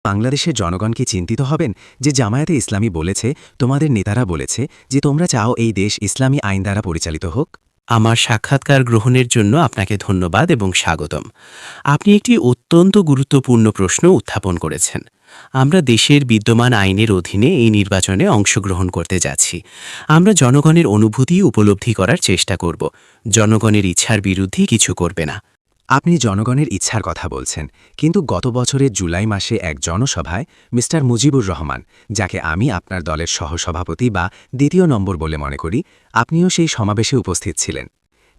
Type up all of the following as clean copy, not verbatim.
বাংলাদেশের জনগণকে চিন্তিত হবেন যে জামায়াতে ইসলামী বলেছে, তোমাদের নেতারা বলেছে যে তোমরা চাও এই দেশ ইসলামী আইন দ্বারা পরিচালিত হোক? আমার সাক্ষাৎকার গ্রহণের জন্য আপনাকে ধন্যবাদ এবং স্বাগতম। আপনি একটি অত্যন্ত গুরুত্বপূর্ণ প্রশ্ন উত্থাপন করেছেন। আমরা দেশের বিদ্যমান আইনের অধীনে এই নির্বাচনে অংশগ্রহণ করতে যাচ্ছি। আমরা জনগণের অনুভূতি উপলব্ধি করার চেষ্টা করব। জনগণের ইচ্ছার বিরুদ্ধে কিছু করবে না। আপনি জনগণের ইচ্ছার কথা বলছেন, কিন্তু গত বছরের জুলাই মাসে এক জনসভায় মিস্টার মুজিবুর রহমান, যাকে আমি আপনার দলের সহসভাপতি বা দ্বিতীয় নম্বর বলে মনে করি, আপনিও সেই সমাবেশে উপস্থিত ছিলেন।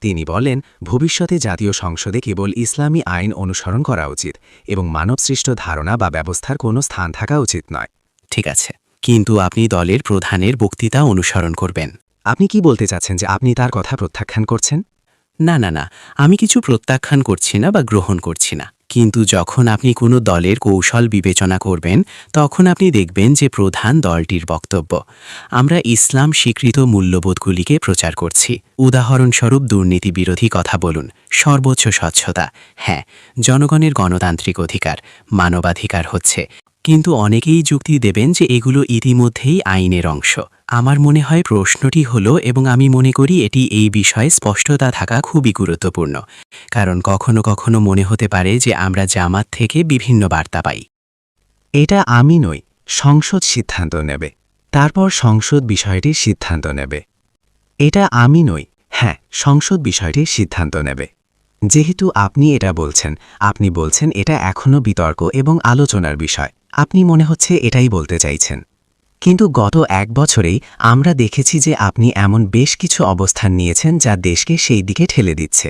তিনি বলেন, ভবিষ্যতে জাতীয় সংসদে কেবল ইসলামী আইন অনুসরণ করা উচিত এবং মানবসৃষ্ট ধারণা বা ব্যবস্থার কোনো স্থান থাকা উচিত নয়। ঠিক আছে, কিন্তু আপনি দলের প্রধানের বক্তৃতা অনুসরণ করবেন। আপনি কি বলতে চাচ্ছেন যে আপনি তার কথা প্রত্যাখ্যান করছেন? না না না, আমি কিছু প্রত্যাখ্যান করছি না বা গ্রহণ করছি না। কিন্তু যখন আপনি কোনো দলের কৌশল বিবেচনা করবেন, তখন আপনি দেখবেন যে প্রধান দলটির বক্তব্য। আমরা ইসলাম স্বীকৃত মূল্যবোধগুলিকে প্রচার করছি। উদাহরণস্বরূপ দুর্নীতি বিরোধী কথা বলুন, সর্বোচ্চ স্বচ্ছতা, হ্যাঁ, জনগণের গণতান্ত্রিক অধিকার, মানবাধিকার হচ্ছে। কিন্তু অনেকেই যুক্তি দেবেন যে এগুলো ইতিমধ্যেই আইনের অংশ। আমার মনে হয় প্রশ্নটি হলো, এবং আমি মনে করি এটি এই বিষয়ে স্পষ্টতা থাকা খুবই গুরুত্বপূর্ণ, কারণ কখনো কখনো মনে হতে পারে যে আমরা জামাত থেকে বিভিন্ন বার্তা পাই। এটা আমি নই, সংসদ সিদ্ধান্ত নেবে। তারপর সংসদ বিষয়টির সিদ্ধান্ত নেবে। এটা আমি নই, হ্যাঁ, সংসদ বিষয়টির সিদ্ধান্ত নেবে। যেহেতু আপনি এটা বলছেন, আপনি বলছেন এটা এখনও বিতর্ক এবং আলোচনার বিষয়। আপনি মনে হচ্ছে এটাই বলতে চাইছেন। কিন্তু গত এক বছরেই আমরা দেখেছি যে আপনি এমন বেশ কিছু অবস্থান নিয়েছেন যা দেশকে সেই দিকে ঠেলে দিচ্ছে।